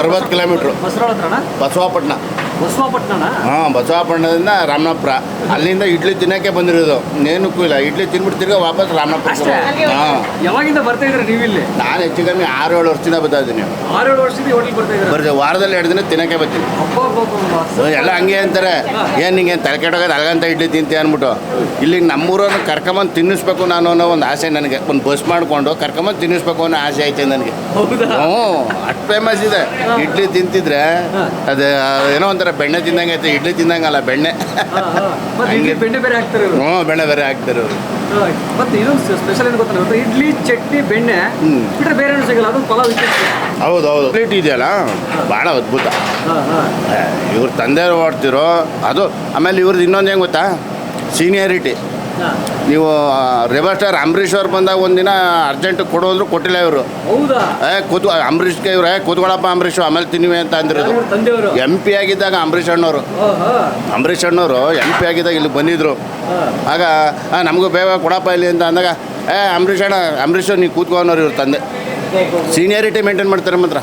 60 kilometre. Basavapatna. ಹಾಂ, ಬಸವಾಪಟ್ಟಣದಿಂದ ರಾಮನಾಥಪುರ. ಅಲ್ಲಿಂದ ಇಡ್ಲಿ ತಿನ್ನೋಕ್ಕೆ ಬಂದಿರೋದು, ನೇನಕ್ಕೂ ಇಲ್ಲ. ಇಡ್ಲಿ ತಿನ್ಬಿಟ್ಟು ತಿರ್ಗಾ ವಾಪಸ್ ರಾಮನಾಥಪುರ. ಹಾಂ, ಯಾವಾಗಿಂದ ಬರ್ತಾ ಇದ್ರೆ ನೀವು ಇಲ್ಲಿ? ನಾನು ಹೆಚ್ಚು ಕಮ್ಮಿ 6-7 ವರ್ಷದಿಂದ ಬರ್ತಾ ಇದ್ದೀನಿ. 6-7 ವರ್ಷದಿಂದ ಹೋಟೆಲ್ ಬರ್ತಾ ಇದ್ದಾರೆ? ಬರ್ತೀವಿ, ವಾರದಲ್ಲಿ 2 ದಿನ ತಿನ್ನೋಕ್ಕೆ ಬರ್ತೀನಿ. ಎಲ್ಲ ಹಂಗೆ ಅಂತಾರೆ, ಏನು ನಿಂಗೆ ತಲೆ ಕೆಟ್ಟೋಗೋದು ಅಲ್ಗಂತ ಇಡ್ಲಿ ತಿಂತೀಯ ಅಂದ್ಬಿಟ್ಟು. ಇಲ್ಲಿಗೆ ನಮ್ಮೂರನ್ನು ಕರ್ಕೊಂಬಂದು ತಿನ್ನಿಸ್ಬೇಕು ನಾನು ಅನ್ನೋ ಒಂದು ಆಸೆ ನನಗೆ. ಒಂದು ಬಸ್ ಮಾಡಿಕೊಂಡು ಕರ್ಕೊಂಬಂದು ತಿನ್ನಿಸ್ಬೇಕು ಅನ್ನೋ ಆಸೆ ಐತೆ ನನಗೆ. ಹ್ಞೂ, ಅಷ್ಟು ಫೇಮಸ್ ಇದೆ. ಇಡ್ಲಿ ತಿಂತಿದ್ರೆ ಅದು ಏನೋ ಒಂಥರ ಬೆಣ್ಣೆ ತಿಂದಂಗೆ ಐತೆ. ಇಡ್ಲಿ ತಿಂದಂಗಲ್ಲ, ಬೆಣ್ಣೆ. ಬೆಣ್ಣೆ ಬೇರೆ ಹಾಕ್ತಾರೆ. ಹ್ಞೂ, ಬೆಣ್ಣೆ ಬೇರೆ ಹಾಕ್ತಾರೆ ಅವರು. ಮತ್ತೆ ಇದೊಂದು ಸ್ಪೆಷಲ್ ಏನು ಗೊತ್ತಿಲ್ಲ, ಇಡ್ಲಿ ಚಟ್ನಿ ಬೆಣ್ಣೆ ಬಿಟ್ಟರೆ ಬೇರೆ ಏನು ಸಿಗಲ್ಲ, ಅದು ಪಲಾವ್ ವಿಶೇಷ. ಹೌದು, ಪ್ಲೇಟ್ ಇದೆಯಲ್ಲ ಭಾಳ ಅದ್ಭುತ. ಇವ್ರ ತಂದೆಯವರು ಮಾಡ್ತಿರೋ ಅದು. ಆಮೇಲೆ ಇವ್ರದ್ದು ಇನ್ನೊಂದು ಹೆಂಗೆ ಗೊತ್ತಾ, ಸೀನಿಯಾರಿಟಿ. ನೀವು ರೆಬಲ್ ಸ್ಟಾರ್ ಅಂಬರೀಷ್ ಅವ್ರು ಬಂದಾಗ ಒಂದಿನ ಅರ್ಜೆಂಟ್ ಕೊಡೋದ್ರು ಕೊಟ್ಟಿಲ್ಲ ಇವರು. ಅಂಬರೀಷ್ಗೆ ಇವ್ರೆ ಕೂತ್ಕೊಳ್ಳಪ್ಪ ಅಂಬರೀಷು ಆಮೇಲೆ ತಿನ್ನಿವೆ ಅಂತ ಅಂದಿರೋದು. MP ಆಗಿದ್ದಾಗ ಅಂಬರೀಷ್ ಅಣ್ಣವರು MP ಆಗಿದ್ದಾಗ ಇಲ್ಲಿ ಬಂದಿದ್ರು. ಆಗ ನಮಗೂ ಬೇಗ ಕೊಡಪ್ಪ ಇಲ್ಲಿ ಅಂತ ಅಂದಾಗ ಅಂಬರೀಷ್ ನೀವು ಕೂತ್ಕೊ ಅನ್ನೋರು ಇವ್ರ ತಂದೆ. ಸೀನಿಯಾರಿಟಿ ಮೇಂಟೈನ್ ಮಾಡ್ತಾರೆ ಮಾತ್ರ.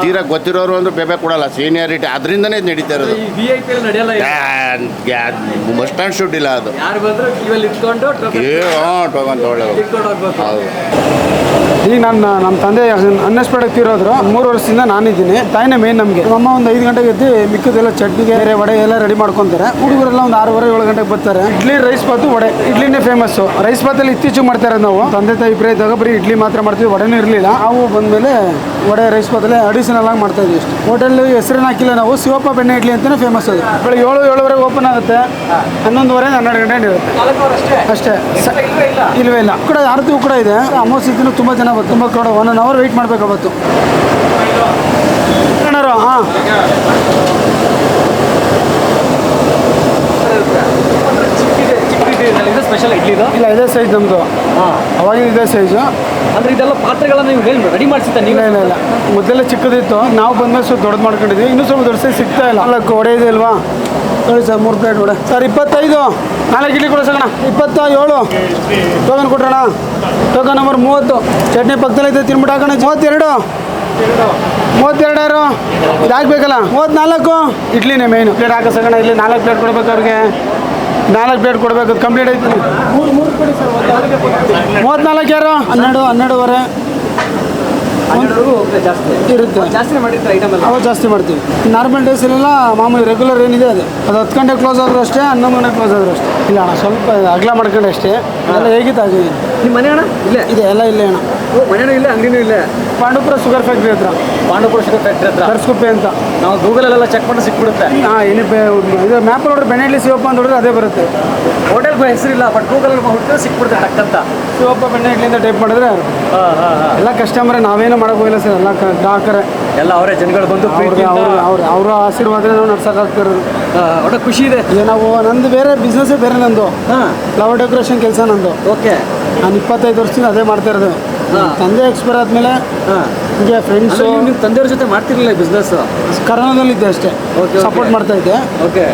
ತೀರಾ ಗೊತ್ತಿರೋರು ಅಂದ್ರೆ ಬೇಬೆ ಕೊಡಲ್ಲ, ಸೀನಿಯಾರಿಟಿ. ಅದರಿಂದನೇ ನಡೀತಾ ಇರೋದು. ಬಸ್ ಸ್ಟ್ಯಾಂಡ್ ಶೂಟ್ ಇಲ್ಲ ಅದು. ಹೌದು. ಈಗ ನಮ್ಮ ತಂದೆ ಅನ್ಎಕ್ಸ್ಪೆಕ್ಟ್ ಇರೋದ್ರು. 3 ವರ್ಷದಿಂದ ನಾನಿದ್ದೀನಿ. ತಾಯಿನೇ ಮೇನ್ ನಮಗೆ. ಅಮ್ಮ ಒಂದು 5 ಗಂಟೆಗೆ ಎದ್ದು ಮಿಕ್ಕದೆಲ್ಲ ಚಟ್ನಿಗೆ ವಡೆ ಎಲ್ಲ ರೆಡಿ ಮಾಡ್ಕೊತಾರೆ. ಹುಡುಗರೆಲ್ಲ ಒಂದು 6:30-7 ಗಂಟೆಗೆ ಬರ್ತಾರೆ. ಇಡ್ಲಿ ರೈಸ್ ಬಾತು ವಡೆ ಇಡ್ಲಿನೇ ಫೇಮಸ್ಸು. ರೈಸ್ ಬಾತಲ್ಲಿ ಇತ್ತೀಚೆಗೆ ಮಾಡ್ತಾ ಇರೋದು ನಾವು. ತಂದೆ ತಾಯಿ ಇಬ್ಬರೇ ಇದ್ದಾಗ ಬರೀ ಇಡ್ಲಿ ಮಾತ್ರ ಮಾಡ್ತೀವಿ, ವಡೆನೂ ಇರಲಿಲ್ಲ. ನಾವು ಬಂದಮೇಲೆ ವಡೆ ರೈಸ್ ಬಾತಲ್ಲೇ ಅಡಿಷನಲ್ ಆಗಿ ಮಾಡ್ತಾ ಇದ್ವಿ ಅಷ್ಟು. ಹೋಟೆಲ್ ಹೆಸರನ್ನ ಹಾಕಿಲ್ಲ ನಾವು. ಶಿವಪ್ಪ ಬೆಣ್ಣೆ ಇಡ್ಲಿ ಅಂತಲೇ ಫೇಮಸ್ ಅದು. ಬೆಳಗ್ಗೆ 7-7:30 ಓಪನ್ ಆಗುತ್ತೆ. 11:30-12 ಗಂಟೆ ಇರುತ್ತೆ ಅಷ್ಟೇ. ಇಲ್ಲವೇ ಇಲ್ಲ. ಕೂಡ ಆರತಿ ಕೂಡ ಇದೆ. ಅಮಾವಾಸ್ಯೆ ದಿನ ತುಂಬ ಜನ ಬಂತು. ತುಂಬ ಕೂಡ 1 hour ವೆಯ್ಟ್ ಮಾಡಬೇಕು ಅವತ್ತು. ಹಾಂ, ಸ್ಪೆಷಲ್ ಇಡ್ಲಿ ಇಲ್ಲ, ಇದೇ ಸೈಜ್ ನಮ್ಮದು. ಅವಾಗಿನ ಇದೇ ಸೈಜು. ಅಂದರೆ ಇದೆಲ್ಲ ಪಾತ್ರೆಗಳನ್ನ ನೀವು ರೆಡಿ ಮಾಡಿಸಿದ್ದ? ಇಲ್ಲ, ಮೊದಲೆಲ್ಲ ಚಿಕ್ಕದಿತ್ತು. ನಾವು ಬಂದ್ಮೇಲೆ ಸ್ವಲ್ಪ ದೊಡ್ಡದು ಮಾಡ್ಕೊಂಡಿದ್ವಿ. ಇನ್ನೂ ಸ್ವಲ್ಪ ದೊಡ್ಡ ಸೈಜ್ ಸಿಗ್ತಾ ಇಲ್ಲ. ವಡೆ ಇದೆ ಅಲ್ವಾ? ನೋಡಿ sir, 3 plate vada sir. 25. 4 idli ಕೊಡೋ ಸಗಣ. 27. ಟೋಕನ್ ಕೊಟ್ರೋಣ. Token number 30. ಚಟ್ನಿ ಪಕ್ಕದಲ್ಲಿ ಐತೆ, ತಿನ್ಬಿಟ್ಟು ಹಾಕೋಣ. 32 ಯಾರು ಇದು ಹಾಕ್ಬೇಕಲ್ಲ. 34. ಇಡ್ಲಿನೇ ಮೇಯ್ನು. ಪ್ಲೇಟ್ ಹಾಕೋ ಸಗಣ. ಇಲ್ಲಿ 4 ಪ್ಲೇಟ್ ಕೊಡ್ಬೇಕು ಅವ್ರಿಗೆ. 4 ಪ್ಲೇಟ್ ಕೊಡಬೇಕು. ಕಂಪ್ಲೀಟ್ ಐತಿ. 34 ಯಾರು? 12-12:30 ಇರುತ್ತೆ. ಜಾಸ್ತಿ ಮಾಡ್ತೀವಿ. ನಾರ್ಮಲ್ ಡೇಸಲ್ಲೆಲ್ಲ ಮಾಮೂಲಿ ರೆಗ್ಯುಲರ್ ಏನಿದೆ ಅದು 10 ಗಂಟೆ ಕ್ಲೋಸ್ ಆದರೂ ಅಷ್ಟೇ, 11 ಗಂಟೆ ಕ್ಲೋಸ್ ಆದರೂ ಅಷ್ಟೇ. ಇಲ್ಲ ಅಣ್ಣ, ಸ್ವಲ್ಪ ಅಗಲ ಮಾಡ್ಕೊಂಡು ಅಷ್ಟೇ. ಅದೆಲ್ಲ ಹೇಗಿತ್ತು ಆಗಿದ್ದೀನಿ. ನಿಮ್ಮ ಮನೆ ಅಣ್ಣ ಇಲ್ಲೇ ಇದೆ? ಎಲ್ಲ ಇಲ್ಲೇ ಅಣ್ಣ. ಮನೆಯೂ ಇಲ್ಲ, ಅಂಗಡಿನೂ ಇಲ್ಲ. ಪಾಂಡುಪುರ ಶುಗರ್ ಫ್ಯಾಕ್ಟ್ರಿ ಹತ್ರ. ಕರ್ಸ್ಕುಪ್ಪೆ ಅಂತ ನಾವು ಗೂಗಲಲ್ಲೆಲ್ಲ ಚೆಕ್ ಮಾಡಿ ಸಿಕ್ಬಿಡುತ್ತೆ. ಇದು ಮ್ಯಾಪ್ ನೋಡ್ರಿ, ಬೆಣ್ಣೆ ಇಡ್ಲಿ ಶಿವಪ್ಪ ಅಂತ ನೋಡಿದ್ರೆ ಅದೇ ಬರುತ್ತೆ. ಹೋಟೆಲ್ಗೂ ಹೆಸರಿಲ್ಲ, ಬಟ್ ಗೂಗಲಲ್ಲಿ ಹುಡುಕಿದ್ರೆ ಸಿಕ್ಬಿಡುತ್ತೆ ಟಕ್ಕಂತ. ಶಿವಪ್ಪ ಬೆಣ್ಣೆ ಇಡ್ಲಿಂದ ಟೈಪ್ ಮಾಡಿದ್ರೆ ಎಲ್ಲ ಕಸ್ಟಮರೇ. ನಾವೇನು ಮಾಡೋಕೆ ಹೋಗಿಲ್ಲ ಸರ್. ಎಲ್ಲ ಗ್ರಾಹಕರೇ, ಎಲ್ಲ ಅವರೇ ಜನಗಳು ಬಂದು ಅವರ ಆಶೀರ್ವಾದ ನಾವು ನಡ್ಸೋಕ್ಕಾಗ್ತಿರೋದು. ಒಳ್ಳೆ ಖುಷಿ ಇದೆ. ನಾವು ನಂದು ಬೇರೆ ಬಿಸ್ನೆಸ್ಸೇ ಬೇರೆ. ನಂದು ಫ್ಲವರ್ ಡೆಕೋರೇಷನ್ ಕೆಲಸ ನಂದು. ಓಕೆ. ನಾನು 25 ವರ್ಷದಿಂದ ಅದೇ ಮಾಡ್ತಾ ಇರೋದು. ತಂದೆ ಎಕ್ಸ್ಪೈರ್ ಆದಮೇಲೆ ಹೀಗೆ ಫ್ರೆಂಡ್ಸು. ನಿಮ್ಮ ತಂದೆಯವ್ರ ಜೊತೆ ಮಾಡ್ತಿರಲಿಲ್ಲ ಬಿಸ್ನೆಸ್? ಕರೋನಾದಲ್ಲಿದ್ದೆ ಅಷ್ಟೇ. ಸಪೋರ್ಟ್ ಮಾಡ್ತಾ ಇದ್ದೆ. ಓಕೆ.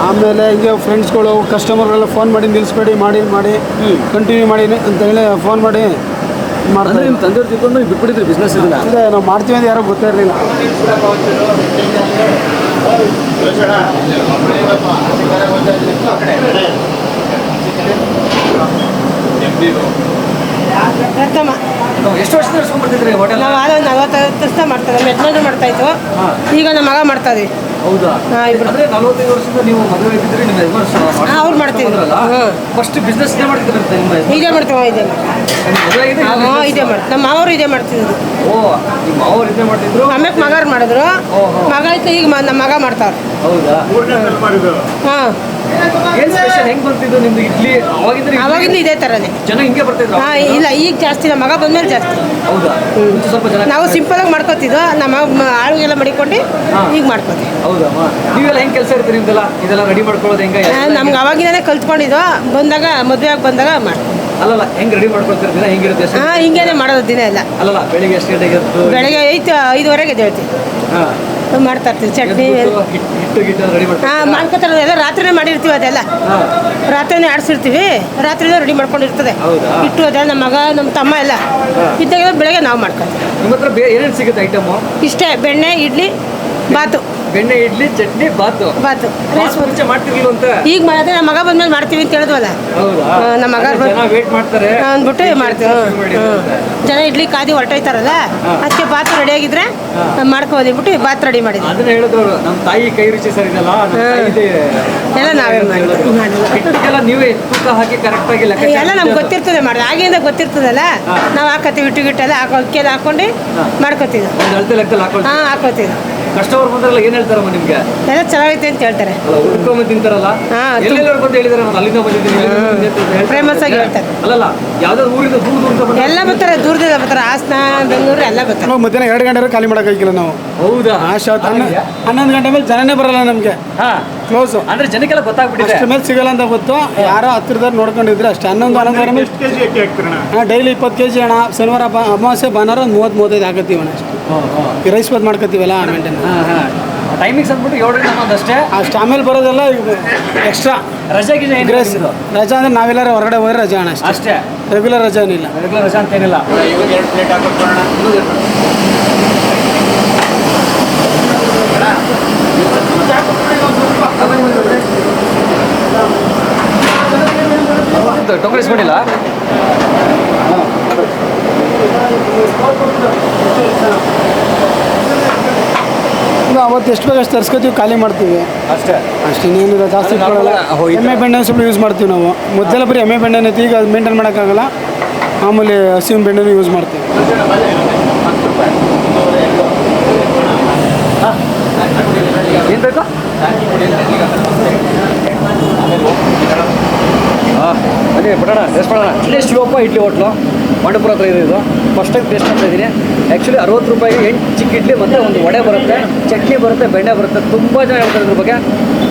ಆಮೇಲೆ ಹಿಂಗೆ ಫ್ರೆಂಡ್ಸ್ಗಳು ಕಸ್ಟಮರ್ಗಳೆಲ್ಲ ಫೋನ್ ಮಾಡಿ ನಿಲ್ಲಿಸ್ಬೇಡಿ, ಮಾಡಿ ಕಂಟಿನ್ಯೂ ಮಾಡಿ ಅಂತ ಹೇಳಿ ಫೋನ್ ಮಾಡಿ ಮಾಡ್ತಾರೆ. ನಿಮ್ಮ ತಂದೆಯವ್ರ ತಿಳ್ಕೊಂಡು ಬಿಟ್ಬಿಟ್ಟಿದ್ರಿ ಬಿಸ್ನೆಸ್? ಇಲ್ಲ ಅದೇ ನಾವು ಮಾಡ್ತೀವಿ ಅಂತ ಯಾರೋ ಗೊತ್ತೇ ಇರಲಿಲ್ಲ. ಎಷ್ಟು ವರ್ಷದಿಂದ ನಡ್ಸ್ಕೊಂಡ್ಬರ್ತಿದ್ರಿ ಹೋಟೆಲ್? ನಾವು 45 ವರ್ಷ ಮಾಡ್ತಾರೆ. ನಮ್ಮ ಯಜಮಾನ್ರು ಮಾಡ್ತಾ ಇತ್ತು. ಈಗ ನಮ್ಮ ಮಗ ಮಾಡ್ತಾ ಇದ್ವಿ. ಹೌದಾ? ಅಂದ್ರೆ 45 ವರ್ಷದಿಂದ ನೀವು ಮದುವೆ ಆಗಿದ್ರಿ, ನಿಮ್ಮ ಯಜಮಾನ್ ಅವ್ರು ಮಾಡ್ತಿದ್ರು. ಫಸ್ಟ್ ಬಿಸ್ನೆಸ್ ಇದೇ ಮಾಡ್ತಿದ್ರು? ಇದೇ ಮಾಡ್ತೀವಿ. ಇದೇ ಮಾಡಿ ನಮ್ಮ ಮಾವರು ಇದೇ ಮಾಡ್ತಿದ್ರು. ಓ, ನಿಮ್ಮ ಮಾವರು ಇದೇ ಮಾಡ್ತಿದ್ರು. ಆಮೇಲೆ ಮಗಾರು ಮಾಡಿದ್ರು. ಮಗ ಆಯ್ತು, ಈಗ ನಮ್ಮ ಮಗ ಮಾಡ್ತಾವ್ರು. ಹೌದಾ? ಹಾಂ. ಏನು ಸ್ಪೆಷಲ್? ಹೆಂಗೆ ಬರ್ತಿದ್ದು ನಿಮ್ದು ಇಡ್ಲಿ? ಅವಾಗಿಂದ ಇದೇ ಥರನೇ ಜನ ಹಿಂಗೆ ಬರ್ತಿದ್ರು? ಹಾಂ. ಇಲ್ಲ, ಈಗ ಜಾಸ್ತಿ. ನಮ್ಮ ಮಗ ಬಂದ್ಮೇಲೆ ಜಾಸ್ತಿ. ಹೌದಾ? ಸ್ವಲ್ಪ ಜನ ನಾವು ಸಿಂಪಲಾಗಿ ಮಾಡ್ಕೊತಿದ್ವು. ನಮ್ಮ ಆಳುಗೆಲ್ಲ ಮಡಿಕೊಂಡು ಈಗ ಮಾಡ್ಕೊತೀವಿ. ಹೌದಾ? ನೀವೆಲ್ಲ ಹೆಂಗೆ ಕೆಲಸ ಇರ್ತೀರಿ ನಿಮ್ದೆಲ್ಲ? ಇದೆಲ್ಲ ರೆಡಿ ಮಾಡ್ಕೊಳ್ಳೋದು ಹೆಂಗೆ? ನಮ್ಗೆ ಅವಾಗಿಂದನೇ ಕಲ್ತ್ಕೊಂಡಿದ್ವು. ಬಂದಾಗ ಮದುವೆಯಾಗಿ ಬಂದಾಗ ಮಾಡ್ತೀವಿ. ಅಲ್ಲಲ್ಲ, ಹೆಂಗೆ ರೆಡಿ ಮಾಡ್ಕೊಳ್ತೀರಿ? ದಿನ ಹೆಂಗಿರುತ್ತೆ? ಹಿಂಗೇನೆ ಮಾಡೋದು ದಿನ ಎಲ್ಲ. ಅಲ್ಲಲ್ಲ, ಬೆಳಿಗ್ಗೆ ಎಷ್ಟು ಗಂಟೆಗೆ? ಬೆಳಗ್ಗೆ 5:30 ಎದ್ದೇಳ್ತೀವಿ. ಮಾಡ್ತಾ ಇರ್ತೀವಿ ಚಟ್ನಿ ಹಿಟ್ಟು ರೆಡಿ ಮಾಡ್ತಾರೆ. ಹಾಂ ಮಾಡ್ಕೊತಾರೆ ಎಲ್ಲ ರಾತ್ರಿನೇ ಮಾಡಿರ್ತೀವಿ ಅದೆಲ್ಲ ರಾತ್ರಿನೇ ಆಡಿಸಿರ್ತೀವಿ ರಾತ್ರಿನೇ ರೆಡಿ ಮಾಡ್ಕೊಂಡಿರ್ತದೆ ಹೌದಾ? ಹಿಟ್ಟು ಅದೆಲ್ಲ ನಮ್ಮ ಮಗ ನಮ್ಮ ತಮ್ಮ ಎಲ್ಲ ಇದ್ದಾಗ ಬೆಳಗ್ಗೆ ನಾವು ಮಾಡ್ಕೊತೀವಿ. ನಿಮ್ಮ ಹತ್ರ ಏನೇನು ಸಿಗುತ್ತೆ ಐಟಮು? ಇಷ್ಟೇ ಬೆಣ್ಣೆ ಇಡ್ಲಿ ಬಾತು ಬೆಣ್ಣೆ ಇಡ್ಲಿ ಚಟ್ನಿ ಬಾತು ಬಾತು ರೈಸ್ ಮುಂಚೆ ಮಾಡ್ತಿರ್ಲಿಲ್ಲ ಅಂತ. ಈಗ ಮಾಡಿದ್ರೆ ನಮ್ಮ ಮಗ ಬಂದ್ಮೇಲೆ ಮಾಡ್ತೀವಿ ಅಂತ ಹೇಳಿದ್ವಲ್ಲ. ಹೌದಾ? ನಮ್ಮ ಮಗ ಜನ ವೇಟ್ ಮಾಡ್ತಾರೆ ಅಂದ್ಬಿಟ್ಟು ಮಾಡ್ತೀವಿ. ಜನ ಇಡ್ಲಿ ಕಾದಿ ಹೊರಟೋಯ್ತಾರಲ್ಲ ಅದಕ್ಕೆ ಬಾತು ರೆಡಿ ಆಗಿದ್ರೆ ಮಾಡ್ಕೊಬೋದಿಬಿಟ್ಟು ಬಾತ್ ರೆಡಿ ಮಾಡಿದ್ವಿ. ಅದನ್ನ ಹೇಳಿದ್ರು ನಮ್ಮ ತಾಯಿ ಕೈ ರುಚಿ ಸರ್ ಇದೆಲ್ಲ ಎಲ್ಲ ನಾವೇ ಹಿಟ್ಟಿಗೆಲ್ಲ ನೀವೇ ತೂಕ ಹಾಕಿ ಕರೆಕ್ಟ್ ಆಗಿ ಲೆಕ್ಕ ಎಲ್ಲ ನಮ್ಗೆ ಗೊತ್ತಿರ್ತದೆ ಮಾಡಿದೆ ಆಗಿಂದ ಗೊತ್ತಿರ್ತದಲ್ಲ ನಾವು ಹಾಕೋತೀವಿ ಹಿಟ್ಟು ಗಿಟ್ಟೆಲ್ಲ ಅಕ್ಕಿಯೆಲ್ಲ ಹಾಕೊಂಡು ಮಾಡ್ಕೊತೀವಿ. ಒಂದು ಅಳತೆ ಲೆಕ್ಕದಲ್ಲಿ ಹಾಕೊಂಡು ಹಾಂ ಹಾಕೋತೀವಿ. ಕಸ್ಟಮರ್ ಬಂದ್ರಲ್ಲ ಏನ್ ಹೇಳ್ತಾರಮ್ಮ ನಿಮ್ಗೆ? ಎಲ್ಲ ಚೆನ್ನಾಗೈತೆ ಅಂತ ಹೇಳ್ತಾರೆ. ಹುಡ್ಕೊಂಡ್ ತಿಂತಾರಲ್ಲ ಎಲ್ಲೆಲ್ಲರೂ ಬಂದು ಹೇಳಿದಾರೆ ನಾನು ಅಲ್ಲಿಂದ ಬಂದಿದ್ದೀನಿ ಫೇಮಸ್ ಆಗಿ ಹೇಳ್ತಾರೆ. ಅಲ್ಲಲ್ಲ ಯಾವ್ದಾದ್ರು ಊರಿಂದ ದೂರ ದೂರ ಎಲ್ಲ ಬರ್ತಾರೆ ದೂರದಿಂದ ಬರ್ತಾರೆ ಹಾಸನ ಬೆಂಗಳೂರು ಎಲ್ಲ ಬರ್ತಾರೆ. ನಾವು ಮಧ್ಯಾಹ್ನ 2 ಗಂಟೆ ಖಾಲಿ ಮಾಡೋಕ್ಕಾಗಿಲ್ಲ ನಾವು. ಹೌದಾ? 11 ಗಂಟೆ ಮೇಲೆ ಜನನೇ ಬರಲ್ಲ ನಮಗೆ, ಹಾ ಕ್ಲೋಸು. ಅಂದ್ರೆ ಜನಕ್ಕೆಲ್ಲ ಗೊತ್ತಾಗ್ಬಿಟ್ಟಿದೆ ಅಷ್ಟ್ರ ಮೇಲೆ ಸಿಗಲ್ಲ ಅಂತ ಗೊತ್ತು. ಯಾರೋ ಹತ್ತಿರದವ್ರು ನೋಡ್ಕೊಂಡಿದ್ರೆ ಅಷ್ಟೇ. 11 ಮೇಲೆ ಡೈಲಿ 20 kg ಅಣ್ಣ. ಶನಿವಾರ ಅಮಾವಾಸ್ಯೆ ಭಾನುವಾರ 30-35 ಹಾಕತ್ತೀವಿ ಅಣ್ಣ ಅಷ್ಟೇ. ಈ ರೈಸ್ ಬಾತ್ ಮಾಡ್ಕೊತೀವಲ್ಲ ಮೇಂಟೈನ್. ಟೈಮಿಂಗ್ಸ್ ಅಂದ್ಬಿಟ್ಟು 7 ರಿಂದ 11 ಅಷ್ಟೇ. ಅಷ್ಟು ಆಮೇಲೆ ಬರೋದೆಲ್ಲ ಎಕ್ಸ್ಟ್ರಾ ರಜೆ ಗಿಜೆ ಏನು ಗ್ರೇಸ್. ರಜಾ ಅಂದ್ರೆ ನಾವೆಲ್ಲರೂ ಹೊರಗಡೆ ಹೋದ್ರೆ ರಜಾ ಅಣ್ಣ ಅಷ್ಟೇ. ಅಷ್ಟೇ, ರೆಗ್ಯುಲರ್ ರಜಾ ಏನಿಲ್ಲ. ರೆಗ್ಯುಲರ್ ರಜೆ ಅಂತ ಏನಿಲ್ಲ. ಟೊಂಕರಿಸ್ಕೊಂಡಿಲ್ಲ. ಅವತ್ತು ಎಷ್ಟು ಬೇಗ ಅಷ್ಟು ತರಿಸ್ಕೊತೀವಿ, ಖಾಲಿ ಮಾಡ್ತೀವಿ ಅಷ್ಟೇ. ಅಷ್ಟು ಇನ್ನೇನಿಲ್ಲ, ಜಾಸ್ತಿ ಇಟ್ಕೊಳ್ಳಲ್ಲ. ಎಮ್ಮೆ ಬೆಣ್ಣೆ ಸ್ವಲ್ಪ ಯೂಸ್ ಮಾಡ್ತೀವಿ ನಾವು. ಮೊದಲೆಲ್ಲ ಬರೀ ಎಮ್ಮೆ ಬೆಣ್ಣೆ ಐತಿ, ಈಗ ಅದು ಮೇಂಟೈನ್ ಮಾಡೋಕ್ಕಾಗಲ್ಲ. ಮಾಮೂಲಿ ಹಸಿವಿನ ಬೆಣ್ಣೆನೂ ಯೂಸ್ ಮಾಡ್ತೀವಿ. ಏನು ಬೇಕು? ಅದೇ ಬಿಡೋಣ, ಟೇಸ್ಟ್ ಮಾಡೋಣ. ಇಲ್ಲೇ ಶಿವಪ್ಪ ಇಡ್ಲಿ ಹೋಟ್ಲು ಮಂಡಪುರ ಹತ್ರ ಇದೆ. ಇದು ಫಸ್ಟ್ ಟೈಮ್ ಟೇಸ್ಟ್ ಮಾಡ್ತಾ ಇದ್ದೀನಿ. ಆ್ಯಕ್ಚುಲಿ 60 ರೂಪಾಯಿಗೆ 8 ಚಿಕ್ಕ ಇಡ್ಲಿ ಮತ್ತು ಒಂದು ವಡೆ ಬರುತ್ತೆ, ಚಟ್ನಿ ಬರುತ್ತೆ, ಬೆಣ್ಣೆ ಬರುತ್ತೆ. ತುಂಬ ಜನ ಹೇಳ್ತಾರೆ ಇದ್ರ ಬಗ್ಗೆ.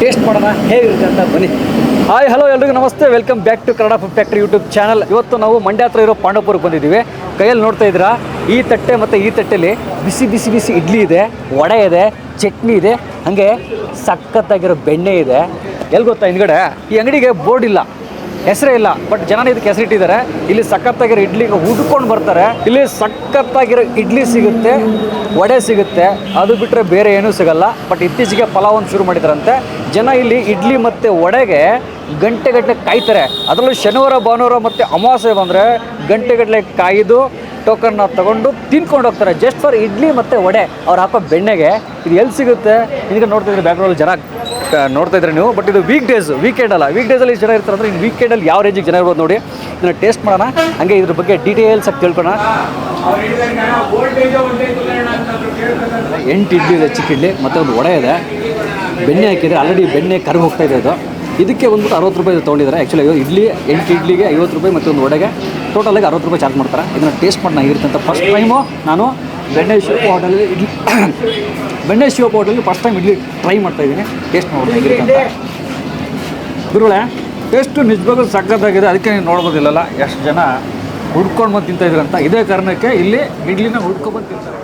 ಟೇಸ್ಟ್ ಮಾಡೋಣ ಹೇಗಿರುತ್ತೆ ಅಂತ ಬನ್ನಿ. ಹಾಯ್ ಹಲೋ ಎಲ್ರಿಗೂ ನಮಸ್ತೆ, welcome back to Kannada food factory YouTube channel. ಇವತ್ತು ನಾವು ಮಂಡ್ಯ ಹತ್ರ ಇರೋ ಪಾಂಡವಪುರಕ್ಕೆ ಬಂದಿದ್ದೀವಿ. ಕೈಯಲ್ಲಿ ನೋಡ್ತಾ ಇದ್ದೀರಾ ಈ ತಟ್ಟೆ ಮತ್ತು ಈ ತಟ್ಟೆಲಿ ಬಿಸಿ ಬಿಸಿ ಬಿಸಿ ಇಡ್ಲಿ ಇದೆ, ವಡೆ ಇದೆ, ಚಟ್ನಿ ಇದೆ, ಹಾಗೆ ಸಖತ್ತಾಗಿರೋ ಬೆಣ್ಣೆ ಇದೆ. ಎಲ್ಲಿ ಗೊತ್ತಾ, ಹಿಂದ್ಗಡೆ ಈ ಅಂಗಡಿಗೆ ಬೋರ್ಡ್ ಇಲ್ಲ, ಹೆಸರೇ ಇಲ್ಲ, ಬಟ್ ಜನ ಇದಕ್ಕೆ ಹೆಸರಿಟ್ಟಿದ್ದಾರೆ. ಇಲ್ಲಿ ಸಖತ್ತಾಗಿರೋ ಇಡ್ಲಿಗೆ ಹುಡ್ಕೊಂಡು ಬರ್ತಾರೆ. ಇಲ್ಲಿ ಸಖತ್ತಾಗಿರೋ ಇಡ್ಲಿ ಸಿಗುತ್ತೆ, ವಡೆ ಸಿಗುತ್ತೆ, ಅದು ಬಿಟ್ಟರೆ ಬೇರೆ ಏನೂ ಸಿಗಲ್ಲ. ಬಟ್ ಇತ್ತೀಚೆಗೆ ಪಲಾವ್ ಒಂದು ಶುರು ಮಾಡಿದಾರಂತೆ. ಜನ ಇಲ್ಲಿ ಇಡ್ಲಿ ಮತ್ತು ವಡೆಗೆ ಗಂಟೆಗಟ್ಟಲೆ ಕಾಯ್ತಾರೆ. ಅದರಲ್ಲೂ ಶನಿವಾರ ಭಾನುವಾರ ಮತ್ತು ಅಮಾವಾಸ್ಯೆ ಬಂದರೆ ಗಂಟೆಗಟ್ಟಲೆ ಕಾಯ್ದು ಟೋಕನ್ನ ತೊಗೊಂಡು ತಿನ್ಕೊಂಡು ಹೋಗ್ತಾರೆ, ಜಸ್ಟ್ ಫಾರ್ ಇಡ್ಲಿ ಮತ್ತು ವಡೆ. ಅವ್ರು ಹಾಕೋ ಬೆಣ್ಣೆಗೆ. ಇದು ಎಲ್ಲಿ ಸಿಗುತ್ತೆ ಇದಕ್ಕೆ ನೋಡ್ತಿದ್ರೆ ಬ್ಯಾಕ್ಗ್ರೌಂಡ್ ಜನ ನೋಡ್ತಾ ಇದ್ರೆ ನೀವು. ಬಟ್ ಇದು ವೀಕೆಂಡ್ ಅಲ್ಲ. ವೀಕ್ಡೇಸಲ್ಲಿ ಜನ ಇರ್ತಾರೆ ಅಂದರೆ ಇನ್ನು ವೀಕೆಂಡಲ್ಲಿ ಯಾವ ರೇಂಜಿಗೆ ಜನ ಇರ್ಬೋದು ನೋಡಿ. ಇದನ್ನು ಟೇಸ್ಟ್ ಮಾಡೋಣ, ಹಾಗೆ ಇದ್ರ ಬಗ್ಗೆ ಡೀಟೇಲ್ಸ್ ಆಗಿ ತಿಳ್ಕೊಳ್ಳೋಣ. 8 ಇಡ್ಲಿ ಇದೆ, ಚಿಕ್ಕ ಇಡ್ಲಿ, ಮತ್ತು ಒಂದು ವಡೆ ಇದೆ, ಬೆಣ್ಣೆ ಹಾಕಿದರೆ ಆಲ್ರೆಡಿ ಬೆಣ್ಣೆ ಕರ್ಗಿ ಹೋಗ್ತಾ ಇದೆ. ಅದು ಇದಕ್ಕೆ ಬಂದ್ಬಿಟ್ಟು 60 ರೂಪಾಯಿ ತೊಗೊಂಡಿದ್ದಾರೆ. ಆ್ಯಕ್ಚುಲಿ ಇಡ್ಲಿ 8 ಇಡ್ಲಿಗೆ 50 ರೂಪಾಯಿ ಮತ್ತು ಒಂದು ವಡೆಗೆ ಟೋಟಲಾಗಿ 60 ರೂಪಾಯಿ ಚಾರ್ಜ್ ಮಾಡ್ತಾರೆ. ಇದನ್ನು ಟೇಸ್ಟ್ ಮಾಡಿ ಹೇಗಿರುತ್ತೆ ಅಂತ ಫಸ್ಟ್ ಟೈಮು ನಾನು ಬೆಣ್ಣೆ ಶಿವಪ್ಪ ಹೋಟೆಲಲ್ಲಿ ಫಸ್ಟ್ ಟೈಮ್ ಇಡ್ಲಿ ಟ್ರೈ ಮಾಡ್ತಾಯಿದ್ದೀನಿ. ಟೇಸ್ಟ್ ನೋಡೋದು ಹೇಗಿರುತ್ತೆ ಅಂತ. ಗುರುಗಳೇ, ಟೇಸ್ಟು ನಿಜವಾಗ್ಲೂ ಸಕ್ಕತ್ತಾಗಿದೆ. ಅದಕ್ಕೆ ನೀವು ನೋಡ್ಬೋದಿಲ್ಲಲ್ಲ ಎಷ್ಟು ಜನ ಹುಡ್ಕೊಂಡು ಬಂದು ತಿಂತಾಯಿದ್ರು ಅಂತ. ಇದೇ ಕಾರಣಕ್ಕೆ ಇಲ್ಲಿ ಇಡ್ಲಿನ ಹುಡ್ಕೊಂಡ್ಬಂದು ತಿಂತಾರೆ.